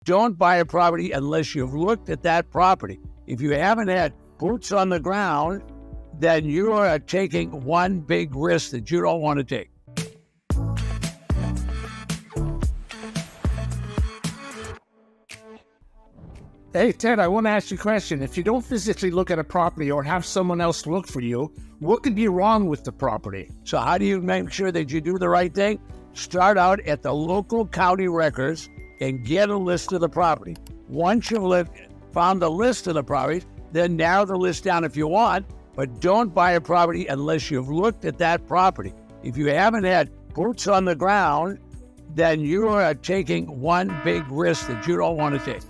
Don't buy a property unless you've looked at that property. If you haven't had boots on the ground, then you are taking one big risk that you don't want to take. Hey, Ted, I want to ask you a question. If you don't physically look at a property or have someone else look for you, what could be wrong with the property? So how do you make sure that you do the right thing? Start out at the local county records and get a list of the property. Once you've found the list of the properties, then narrow the list down if you want, but don't buy a property unless you've looked at that property. If you haven't had boots on the ground, then you are taking one big risk that you don't want to take.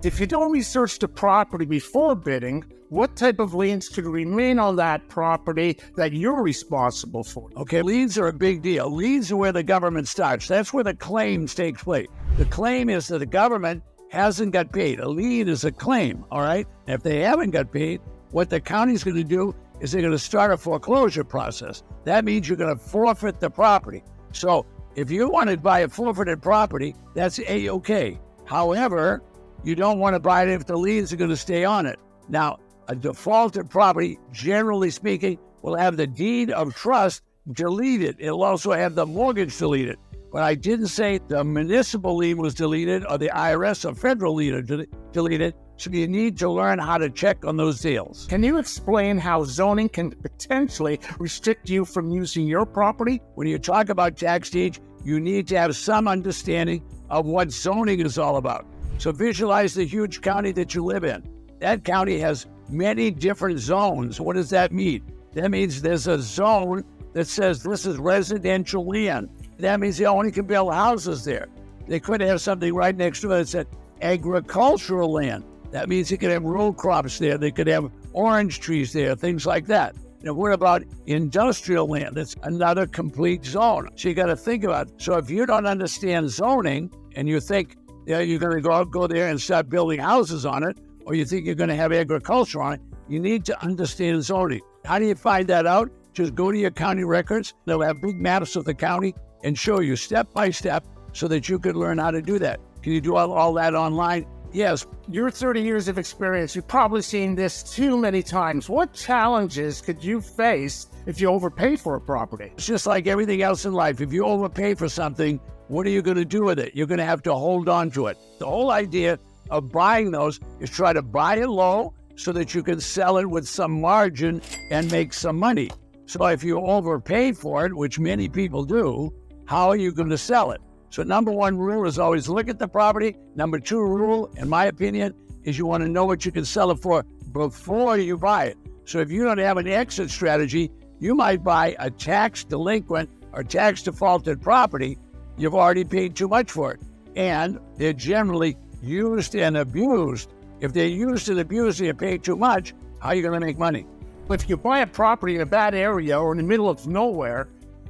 If you don't research the property before bidding, what type of liens could remain on that property that you're responsible for? Okay, liens are a big deal. Liens are where the government starts. That's where the claims take place. The claim is that the government hasn't got paid. A lien is a claim, all right? And if they haven't got paid, what the county's going to do is they're going to start a foreclosure process. That means you're going to forfeit the property. So if you want to buy a forfeited property, that's A-okay. However, you don't want to buy it if the liens are going to stay on it. Now, a defaulted property, generally speaking, will have the deed of trust deleted. It'll also have the mortgage deleted. But I didn't say the municipal lien was deleted or the IRS or federal lien are deleted. So you need to learn how to check on those deals. Can you explain how zoning can potentially restrict you from using your property? When you talk about tax deeds, you need to have some understanding of what zoning is all about. So visualize the huge county that you live in. That county has many different zones. What does that mean? That means there's a zone that says this is residential land. That means they only can build houses there. They could have something right next to it that said agricultural land. That means they could have row crops there. They could have orange trees there, things like that. Now, what about industrial land? That's another complete zone. So you got to think about it. So if you don't understand zoning and you think you're going to go there and start building houses on it, or you think you're going to have agriculture on it, you need to understand zoning. How do you find that out? Just go to your county records. They'll have big maps of the county and show you step by step so that you could learn how to do that. Can you do all that online? Yes. Your 30 years of experience, you've probably seen this too many times. What challenges could you face if you overpay for a property? It's just like everything else in life. If you overpay for something, what are you going to do with it? You're going to have to hold on to it. The whole idea of buying those is try to buy it low so that you can sell it with some margin and make some money. So if you overpay for it, which many people do, how are you going to sell it? So number one rule is always look at the property. Number two rule, in my opinion, is you want to know what you can sell it for before you buy it. So if you don't have an exit strategy, you might buy a tax delinquent or tax defaulted property. You've already paid too much for it. And they're generally used and abused. If they're used and abused and you pay too much, how are you going to make money? If you buy a property in a bad area or in the middle of nowhere,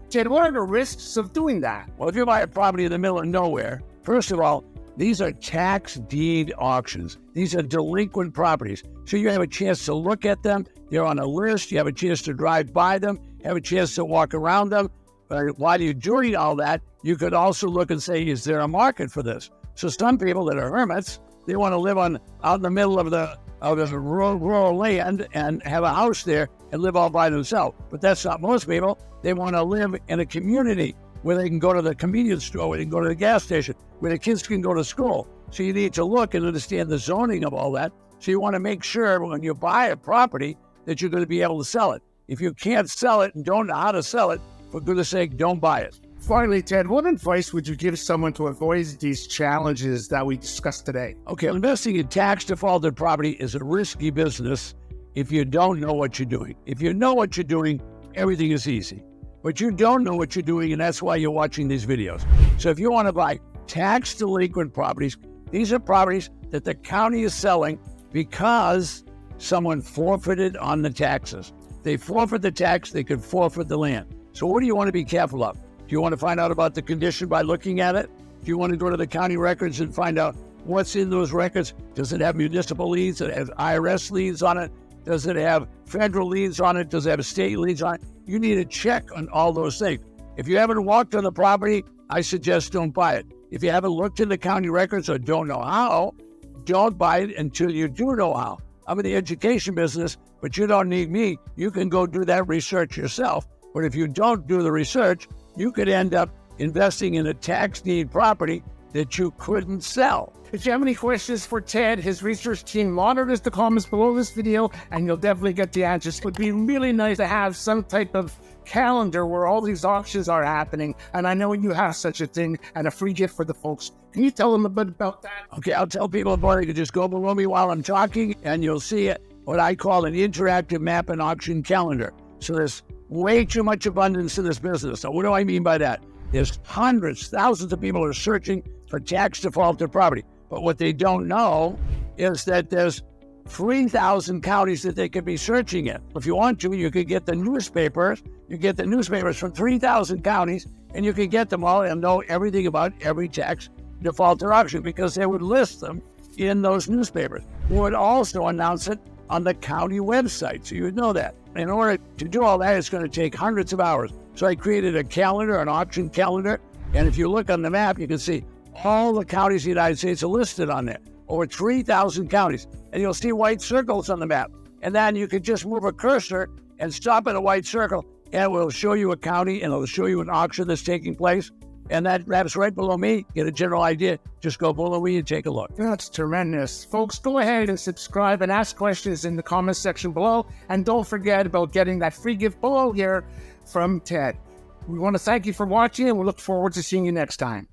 Ted, what are the risks of doing that? Well, if you buy a property in the middle of nowhere, first of all, these are tax deed auctions. These are delinquent properties. So you have a chance to look at them. They're on a list. You have a chance to drive by them, have a chance to walk around them. While you're doing all that, you could also look and say, is there a market for this? So some people that are hermits, they want to live out in the middle of the rural land and have a house there and live all by themselves. But that's not most people. They want to live in a community where they can go to the convenience store, where they can go to the gas station, where the kids can go to school. So you need to look and understand the zoning of all that. So you want to make sure when you buy a property that you're going to be able to sell it. If you can't sell it and don't know how to sell it, for goodness sake, don't buy it. Finally, Ted, what advice would you give someone to avoid these challenges that we discussed today? Okay, investing in tax defaulted property is a risky business if you don't know what you're doing. If you know what you're doing, everything is easy. But you don't know what you're doing, and that's why you're watching these videos. So if you want to buy tax delinquent properties, these are properties that the county is selling because someone forfeited on the taxes. They forfeit the tax, they could forfeit the land. So what do you want to be careful of? Do you want to find out about the condition by looking at it? Do you want to go to the county records and find out what's in those records? Does it have municipal liens? Does it have IRS liens on it? Does it have federal liens on it? Does it have state liens on it? You need to check on all those things. If you haven't walked on the property, I suggest don't buy it. If you haven't looked in the county records or don't know how, don't buy it until you do know how. I'm in the education business, but you don't need me. You can go do that research yourself. But if you don't do the research, you could end up investing in a tax deed property that you couldn't sell. If you have any questions for Ted, his research team monitors the comments below this video and you'll definitely get the answers. It would be really nice to have some type of calendar where all these auctions are happening. And I know you have such a thing and a free gift for the folks. Can you tell them a bit about that? Okay, I'll tell people about it. You can just go below me while I'm talking and you'll see it, what I call an interactive map and auction calendar. So there's way too much abundance in this business. So what do I mean by that? There's hundreds, thousands of people are searching for tax defaulted property. But what they don't know is that there's 3,000 counties that they could be searching in. If you want to, you could get the newspapers. You get the newspapers from 3,000 counties, and you can get them all and know everything about every tax default or auction because they would list them in those newspapers. They would also announce it on the county website, so you would know that. In order to do all that, it's going to take hundreds of hours. So I created a calendar, an auction calendar, and if you look on the map, you can see all the counties in the United States are listed on there, over 3,000 counties. And you'll see white circles on the map. And then you can just move a cursor and stop at a white circle, and it will show you a county, and it'll show you an auction that's taking place. And that's right below me. Get a general idea. Just go below me and take a look. That's tremendous. Folks, go ahead and subscribe and ask questions in the comments section below. And don't forget about getting that free gift below here from Ted. We want to thank you for watching, and we look forward to seeing you next time.